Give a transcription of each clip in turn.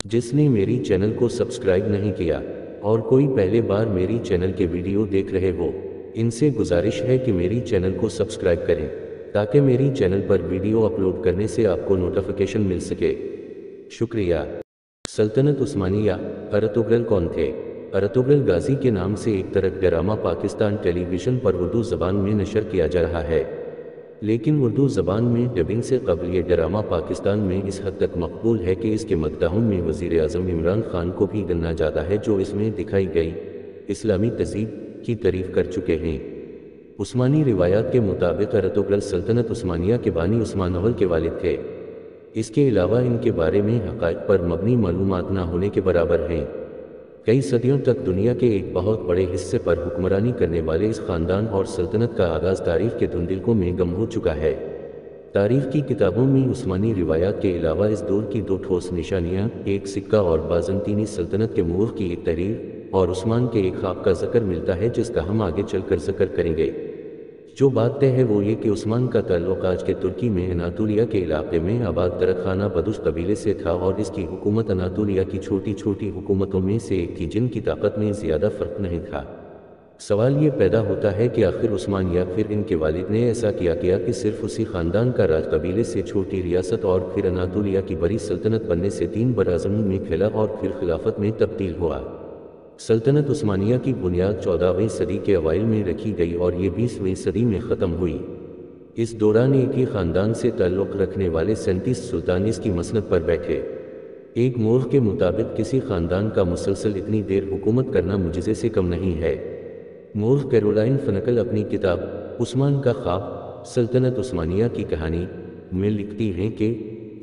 जिस ने मेरी चैनल को सब्सक्राइब नहीं किया और कोई पहले बार मेरी चैनल के वीडियो देख रहे हो, इनसे गुजारिश है कि मेरी चैनल को सब्सक्राइब करें ताकि मेरी चैनल पर वीडियो अपलोड करने से आपको नोटिफिकेशन मिल सके। शुक्रिया। सल्तनत उस्मानिया। अर्तुगरल कौन थे? अर्तुगरल गाजी के नाम से एक तरह ड्रामा पाकिस्तान टेलीविज़न पर उर्दू ज़बान में नशर किया जा रहा है, लेकिन उर्दू ज़बान में डबिंग से कबल ये ड्रामा पाकिस्तान में इस हद तक मकबूल है कि इसके मद्दाहों में वज़ीर आज़म इमरान खान को भी गना जाता है, जो इसमें दिखाई गई इस्लामी तहज़ीब की तारीफ़ कर चुके हैं। उस्मानी रिवायात के मुताबिक अर्तुगरल सल्तनत उस्मानिया के बानी उस्मान अव्वल के वालिद थे। इसके अलावा इनके बारे में हक़ाइक़ पर मबनी मालूमात न होने के बराबर हैं। कई सदियों तक दुनिया के एक बहुत बड़े हिस्से पर हुक्मरानी करने वाले इस ख़ानदान और सल्तनत का आगाज़ तारीख़ के धुंधलकों में गम हो चुका है। तारीख़ की किताबों में उस्मानी रिवायात के अलावा इस दौर की दो ठोस निशानियाँ, एक सिक्का और बाज़ंतीनी सल्तनत के मुअर्रिख़ की एक तहरीर और उस्मान के एक ख़्वाब का ज़िक्र मिलता है, जिसका हम आगे चलकर ज़िक्र करेंगे। जो बात तय है वो ये कि उस्मान का ताल्लुक़ आज के तुर्की में अनातोलिया के इलाक़े में आबाद तरखाना बदुश कबीले से था और इसकी हुकूमत अनातोलिया की छोटी छोटी हुकूमतों में से एक थी जिनकी ताकत में ज़्यादा फ़र्क नहीं था। सवाल ये पैदा होता है कि आखिर उस्मान या फिर इनके वालिद ने ऐसा किया कि सिर्फ उसी ख़ानदान का राज कबीले से छोटी रियासत और फिर अनातोलिया की बड़ी सल्तनत बनने से 3 बराज़मीन में फैला और फिर खिलाफत में तब्दील हुआ। सल्तनत उस्मानिया की बुनियाद 14वीं सदी के अवाइल में रखी गई और ये 20वीं सदी में ख़त्म हुई। इस दौरान एक ही ख़ानदान से ताल्लुक़ रखने वाले 37 सुल्तान इसकी मसनद पर बैठे। एक मोर्ख के मुताबिक किसी ख़ानदान का मुसलसल इतनी देर हुकूमत करना मुजिज़े से कम नहीं है। मोर्ख कैरोलाइन फनकल अपनी किताब उस्मान का ख्वाब सल्तनत उस्मानिया की कहानी में लिखती हैं कि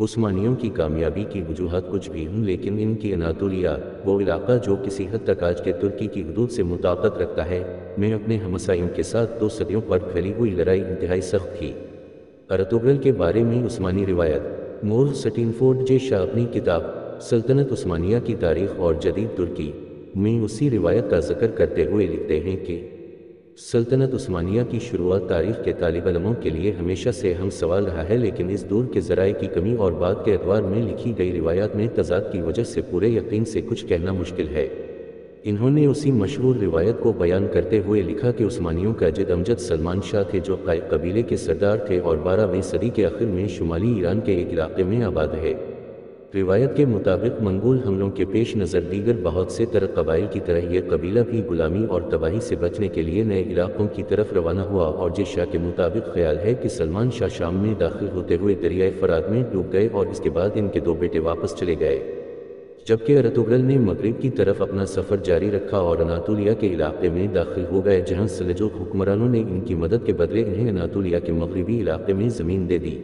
उस्मानियों की कामयाबी की वजूहात कुछ भी हों, लेकिन इनकी अनातोलिया, वो इलाका जो किसी हद तक आज के तुर्की की हदूद से मुताबिकत रखता है, में अपने हमसायों के साथ 2 सदियों पर फैली हुई लड़ाई इंतहाई सख्त थी। अर्तुगरल के बारे में उस्मानी रिवायत। मोर्ख स्टैनफोर्ड जे शाह अपनी किताब सल्तनत उस्मानिया की तारीख़ और जदीद तुर्की में उसी रिवायत का ज़िक्र करते हुए लिखते हैं कि सल्तनत उस्मानिया की शुरुआत तारीख़ के तालिब इल्मों के लिए हमेशा से अहम सवाल रहा है, लेकिन इस दौर के ज़राए की कमी और बाद के अखबार में लिखी गई रिवायात में तज़ाद की वजह से पूरे यकीन से कुछ कहना मुश्किल है। इन्होंने उसी मशहूर रिवायत को बयान करते हुए लिखा कि उस्मानियों का जद अमजद सलमान शाह थे, जो क़ाइक़ कबीले के सरदार थे और 12वीं सदी के आखिर में शुमाली ईरान के एक इलाके में आबाद है। रिवायत के मुताबिक मंगोल हमलों के पेश नज़र दीगर बहुत से तरह कबाइल की तरह यह कबीला भी गुलामी और तबाही से बचने के लिए नए इलाकों की तरफ रवाना हुआ और जे शाह के मुताबिक ख्याल है कि सलमान शाह शाम में दाखिल होते हुए दरियाए फरात में डूब गए और इसके बाद इनके 2 बेटे वापस चले गए, जबकि अर्तुगरल ने मगरिब की तरफ अपना सफ़र जारी रखा और अनातोलिया के इलाके में दाखिल हो गए, जहाँ सल्जूक़ हुक्मरानों ने इनकी मदद के बदले इन्हें अनातोलिया के मगरिबी इलाके में ज़मीन दे दी।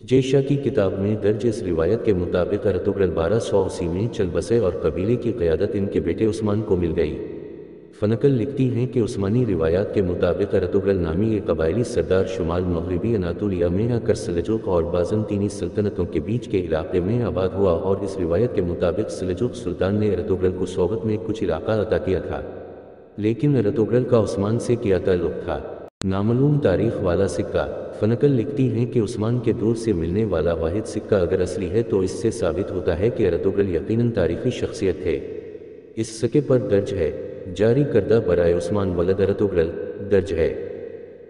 जेशा की किताब में दर्ज इस रिवायत के मुताबिक अर्तुगरल 1280 में चल बसे और कबीले की क़यादत इनके बेटे उस्मान को मिल गई। फनकल लिखती हैं कि उस्मानी रिवायात के मुताबिक अर्तुगरल नामी एक कबायली सरदार शुमाल मगरिबी अनातोलिया में आकर सल्जूक़ और बाज़ंतीनी सल्तनतों के बीच के इलाके में आबाद हुआ और इस रिवायत के मुताबिक सल्जूक़ सुल्तान ने अर्तुगरल को सोबत में कुछ इलाका अता किया था, लेकिन अर्तुगरल का उस्मान से क्या ताल्लुक़ था? नामालूम तारीख़ वाला सिक्का। फनकल लिखती हैं कि उस्मान के दौर से मिलने वाला वाहिद सिक्का अगर असली है तो इससे साबित होता है कि अर्तुगरल यकीनन तारीख़ी शख्सियत थे। इस सिक्के पर दर्ज है, जारी करदा बराए उस्मान वलद अर्तुगरल, दर्ज है।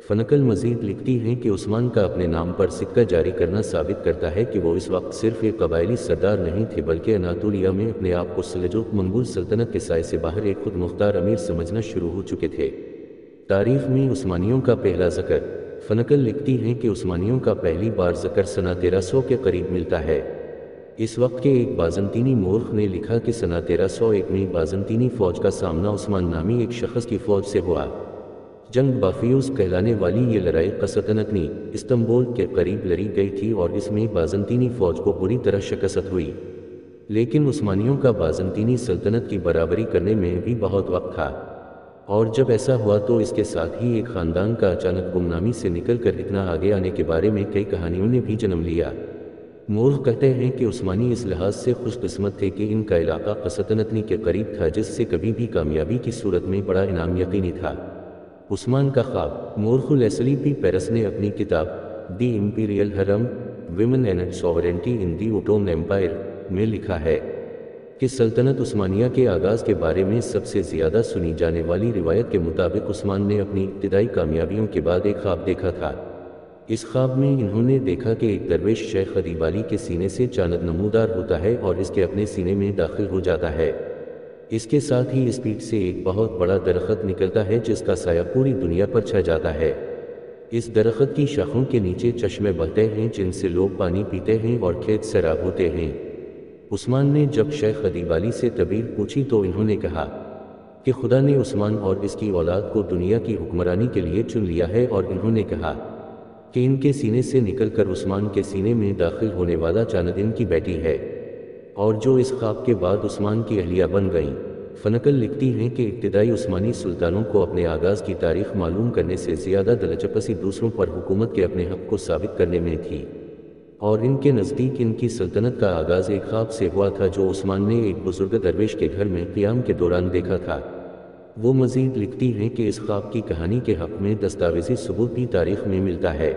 फनकल मज़ीद लिखती हैं कि उस्मान का अपने नाम पर सिक्का जारी करना साबित करता है कि वो इस वक्त सिर्फ एक कबायली सरदार नहीं थे, बल्कि अनातोलिया में अपने आप को सल्जूक़ मंगोल सल्तनत के साए से बाहर एक खुद मुख्तार अमीर समझना शुरू हो चुके थे। तारीख़ में उस्मानियों का पहला ज़िक्र। फनकल लिखती हैं कि उस्मानियों का पहली बार ज़िक्र सना 1300 के करीब मिलता है। इस वक्त के एक बाज़ंतीनी मोर्ख ने लिखा कि सना 1301 में बाज़ंतीनी फ़ौज का सामना उस्मान नामी एक शख्स की फ़ौज से हुआ। जंग बाफियूज़ कहलाने वाली ये लड़ाई क़स्तंतनी इस्तांबुल के करीब लड़ी गई थी और इसमें बाज़ंतीनी फ़ौज को बुरी तरह शिकस्त हुई, लेकिन उस्मानियों का बाज़ंतीनी सल्तनत की बराबरी करने में भी बहुत वक्त था, और जब ऐसा हुआ तो इसके साथ ही एक ख़ानदान का अचानक गुमनामी से निकलकर इतना आगे आने के बारे में कई कहानियों ने भी जन्म लिया। मोर्ख कहते हैं कि उस्मानी इस लिहाज से खुशकिस्मत थे कि इनका इलाका क़स्तंतनी के करीब था, जिससे कभी भी कामयाबी की सूरत में बड़ा इनाम यकीनी था। उस्मान का ख्वाब। मोर्खुल एसलीपी पेरिस ने अपनी किताब The Imperial Harem Women and Sovereignty in The Ottoman Empire में लिखा है کہ سلطنت عثمانیہ کے آغاز کے بارے میں سب سے زیادہ سنی جانے والی روایت کے مطابق عثمان نے اپنی ابتدائی کامیابیوں کے بعد ایک خواب دیکھا تھا۔ اس خواب میں انہوں نے دیکھا کہ ایک درویش شیخ ادیب علی کے سینے سے چاند نمودار ہوتا ہے اور اس کے اپنے سینے میں داخل ہو جاتا ہے۔ اس کے ساتھ ہی اس پیٹ سے ایک بہت بڑا درخت نکلتا ہے جس کا سایہ پوری دنیا پر چھا جاتا ہے۔ اس درخت کی شاخوں کے نیچے چشمے بہتے ہیں جن سے لوگ پانی پیتے ہیں اور کھیت سیراب ہوتے ہیں۔ عثمان نے جب شیخ ادیب علی سے تعبیر پوچھی تو انہوں نے کہا کہ خدا نے عثمان اور اس کی اولاد کو دنیا کی حکمرانی کے لیے چن لیا ہے، اور انہوں نے کہا کہ ان کے سینے سے نکل کر عثمان کے سینے میں داخل ہونے والا چاند ان کی بیٹی ہے، اور جو اس خواب کے بعد عثمان کی اہلیہ بن گئیں۔ فنکل لکھتی ہیں کہ ابتدائی عثمانی سلطانوں کو اپنے آغاز کی تاریخ معلوم کرنے سے زیادہ دلچسپی دوسروں پر حکومت کے اپنے حق کو ثابت کرنے میں تھی، اور ان کے نزدیک ان کی سلطنت کا آغاز ایک خواب سے ہوا تھا جو عثمان نے ایک بزرگ درویش کے گھر میں قیام کے دوران دیکھا تھا۔ وہ مزید لکھتی ہیں کہ اس خواب کی کہانی کے حق میں دستاویزی ثبوت بھی تاریخ میں ملتا ہے،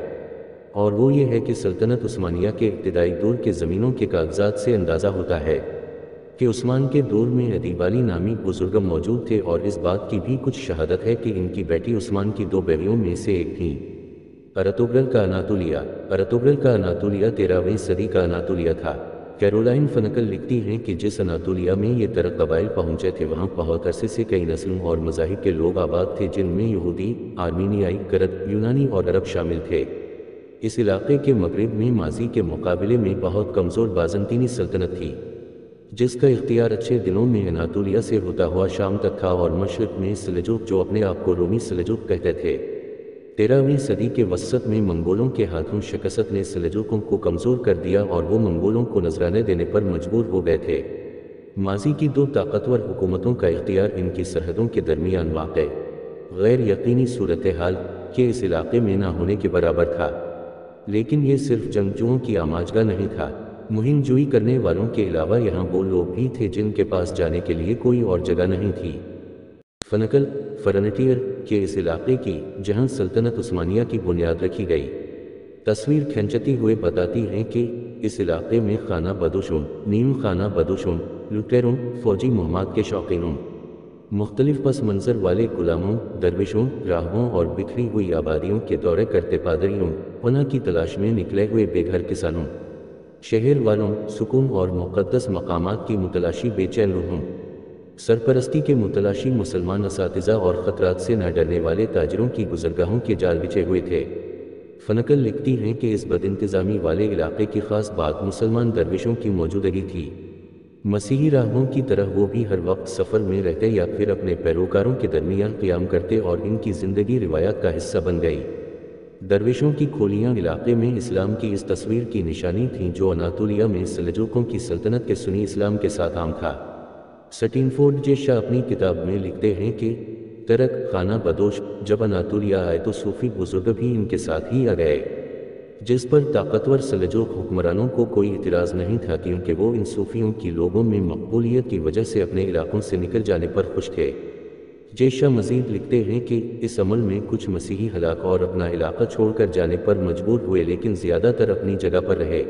اور وہ یہ ہے کہ سلطنت عثمانیہ کے ابتدائی دور کے زمینوں کے کاغذات سے اندازہ ہوتا ہے کہ عثمان کے دور میں ادیب علی نامی بزرگ موجود تھے، اور اس بات کی بھی کچھ شہادت ہے کہ ان کی بیٹی عثمان کی 2 بیویوں میں سے ایک تھیں۔ ارطغرل کا اناطولیہ۔ ارطغرل کا اناطولیہ 13ویں صدی کا اناطولیہ تھا۔ کیرولائن فنکل لکھتی ہیں کہ جس اناطولیہ میں یہ ترک قبائل پہنچے تھے وہاں بہت عرصے سے کئی نسلوں اور مذاہب کے لوگ آباد تھے، جن میں یہودی، آرمینیائی، کرد، یونانی اور عرب شامل تھے۔ اس علاقے کے مغرب میں ماضی کے مقابلے میں بہت کمزور بازنطینی سلطنت تھی، جس کا اختیار اچھے دنوں میں اناطولیہ سے ہوتا ہوا شام تک تھا، اور مشرق میں سلجوق جو اپنے آپ کو رومی سلجوق کہتے تھے۔ 13ویں صدی کے وسط میں منگولوں کے ہاتھوں شکست نے سلجوقوں کو کمزور کر دیا اور وہ منگولوں کو نذرانے دینے پر مجبور ہو گئے تھے۔ ماضی کی 2 طاقتور حکومتوں کا اختیار ان کی سرحدوں کے درمیان واقع غیر یقینی صورتحال کے اس علاقے میں نہ ہونے کے برابر تھا، لیکن یہ صرف جنگجوؤں کی آماجگاہ نہیں تھا۔ مہم جوئی کرنے والوں کے علاوہ یہاں وہ لوگ بھی تھے جن کے پاس جانے کے لیے کوئی اور جگہ نہیں تھی۔ فنکل فرنٹیئر کے اس علاقے کی جہاں سلطنت عثمانیہ کی بنیاد رکھی گئی تصویر کھینچتی ہوئے بتاتی ہیں کہ اس علاقے میں خانہ بدوشوں، نیم خانہ بدوشوں، لٹیروں، فوجی مہمات کے شوقینوں، مختلف پس منظر والے غلاموں، درویشوں، راہبوں اور بکھری ہوئی آبادیوں کے دورے کرتے پادریوں، پناہ کی تلاش میں نکلے ہوئے بے گھر کسانوں، شہر والوں، سکون اور مقدس مقامات کی متلاشی بے چین روحوں، سرپرستی کے متلاشی مسلمان اساتذہ اور خطرات سے نہ ڈرنے والے تاجروں کی گزرگاہوں کے جال بچھے ہوئے تھے۔ فنکل لکھتی ہیں کہ اس بد انتظامی والے علاقے کی خاص بات مسلمان درویشوں کی موجودگی تھی۔ مسیحی راہبوں کی طرح وہ بھی ہر وقت سفر میں رہتے یا پھر اپنے پیروکاروں کے درمیان قیام کرتے، اور ان کی زندگی روایات کا حصہ بن گئی۔ درویشوں کی کھولیاں علاقے میں اسلام کی اس تصویر کی نشانی تھیں جو اناطولیہ میں سلجوقوں کی سلطنت کے سنی اسلام کے ساتھ عام تھا۔ سٹینفورڈ جے شاہ اپنی کتاب میں لکھتے ہیں کہ ترک خانہ بدوش جب اناطولیہ آئے تو صوفی بزرگ بھی ان کے ساتھ ہی آ گئے، جس پر طاقتور سلجوق حکمرانوں کو کوئی اعتراض نہیں تھا کیونکہ وہ ان صوفیوں کی لوگوں میں مقبولیت کی وجہ سے اپنے علاقوں سے نکل جانے پر خوش تھے۔ جے شاہ مزید لکھتے ہیں کہ اس عمل میں کچھ مسیحی ہلاک اور اپنا علاقہ چھوڑ کر جانے پر مجبور ہوئے، لیکن زیادہ تر اپنی جگہ پر رہے۔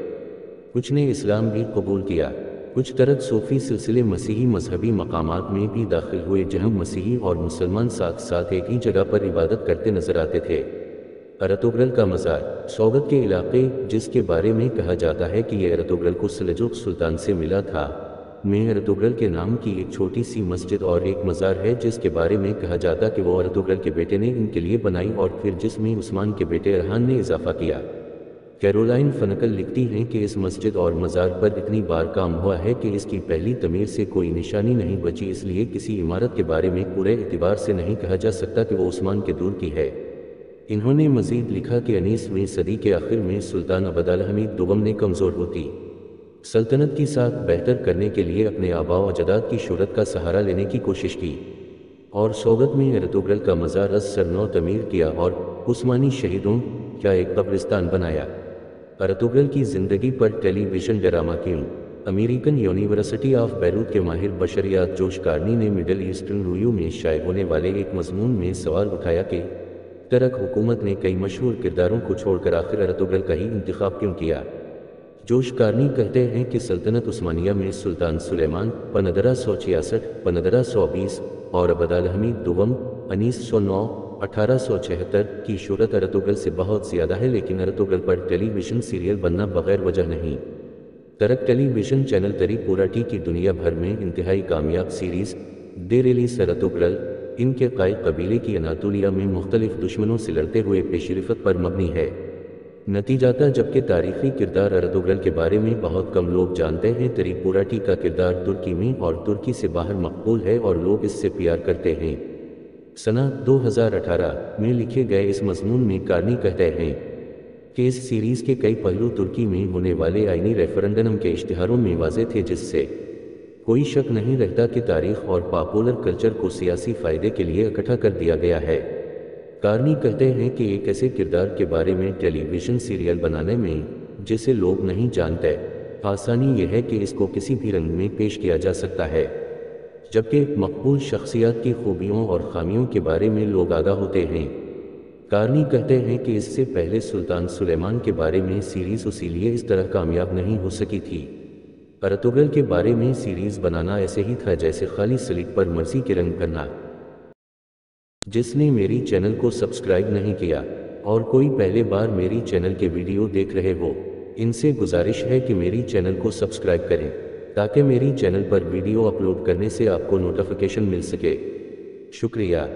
کچھ نے اسلام بھی قبول کیا۔ کچھ ترک صوفی سلسلے مسیحی مذہبی مقامات میں بھی داخل ہوئے جہاں مسیحی اور مسلمان ساتھ ساتھ ایک ہی جگہ پر عبادت کرتے نظر آتے تھے۔ ارطغرل کا مزار۔ سوغد کے علاقے جس کے بارے میں کہا جاتا ہے کہ یہ ارطغرل کو سلجوق سلطان سے ملا تھا، میں ارطغرل کے نام کی ایک چھوٹی سی مسجد اور ایک مزار ہے جس کے بارے میں کہا جاتا کہ وہ ارطغرل کے بیٹے نے ان کے لیے بنائی اور پھر جس میں عثمان کے بیٹے ارحان نے اضافہ کیا۔ کیرولائن فنکل لکھتی ہیں کہ اس مسجد اور مزار پر اتنی بار کام ہوا ہے کہ اس کی پہلی تعمیر سے کوئی نشانی نہیں بچی، اس لیے کسی عمارت کے بارے میں پورے اعتبار سے نہیں کہا جا سکتا کہ وہ عثمان کے دور کی ہے۔ انہوں نے مزید لکھا کہ 19ویں صدی کے آخر میں سلطان عبدالحمید دوم نے کمزور ہوتی سلطنت کی ساکھ بہتر کرنے کے لیے اپنے آباء و اجداد کی شہرت کا سہارا لینے کی کوشش کی اور سوغد میں ارطغرل کا مزار از سر نو تعمیر کیا اور عثمانی شہیدوں کا ایک قبرستان بنایا۔ ارطغرل کی زندگی پر ٹیلی ویژن ڈرامہ کیوں؟ امریکن یونیورسٹی آف بیروت کے ماہر بشریات جوش کارنی نے مڈل ایسٹرن ریویو میں شائع ہونے والے ایک مضمون میں سوال اٹھایا کہ ترک حکومت نے کئی مشہور کرداروں کو چھوڑ کر آخر ارطغرل کا ہی انتخاب کیوں کیا؟ जोश कारनी कहते हैं कि सल्तनत उस्मानिया में सुल्तान सुलेमान 1566, 1520 और अब्दुल हमीद दुवम 1909, 1876 की शोहरत अर्तुगरल से बहुत ज़्यादा है, लेकिन अर्तुगरल पर टेलीविज़न सीरियल बनना बगैर वजह नहीं। तरक टेलीविज़न चैनल त्रिपुराटी की दुनिया भर में इंतहाई कामयाब सीरीज़ डेरेलिस अर्तुगरल इनके कायद कबीले की अनातोलिया में मुख्तलिफ दुश्मनों से लड़ते हुए पेशरफत पर मबनी है। नतीजाता जबकि तारीखी किरदार अर्तुगरल के बारे में बहुत कम लोग जानते हैं, त्रिपुराटी का किरदार तुर्की में और तुर्की से बाहर मकबूल है और लोग इससे प्यार करते हैं। सना 2018 में लिखे गए इस मज़मून में कारनी कहते हैं कि इस सीरीज़ के कई पहलू तुर्की में होने वाले आईनी रेफरेंडम के इश्तिहारों में वाज़े थे, जिससे कोई शक नहीं रहता कि तारीख और पॉपुलर कल्चर को सियासी फ़ायदे के लिए इकट्ठा कर दिया गया है। कारनी कहते हैं कि एक ऐसे किरदार के बारे में टेलीविज़न सीरियल बनाने में जिसे लोग नहीं जानते, आसानी यह है कि इसको किसी भी रंग में पेश किया जा सकता है, जबकि मकबूल शख्सियत की खूबियों और खामियों के बारे में लोग आगाह होते हैं। कारनी कहते हैं कि इससे पहले सुल्तान सुलेमान के बारे में सीरीज़ इसीलिए इस तरह कामयाब नहीं हो सकी थी। अर्तुगरल के बारे में सीरीज़ बनाना ऐसे ही था जैसे खाली स्लेट पर मर्जी के रंग करना। जिसने मेरी चैनल को सब्सक्राइब नहीं किया और कोई पहले बार मेरी चैनल के वीडियो देख रहे हो, इनसे गुजारिश है कि मेरी चैनल को सब्सक्राइब करें ताकि मेरी चैनल पर वीडियो अपलोड करने से आपको नोटिफिकेशन मिल सके। शुक्रिया।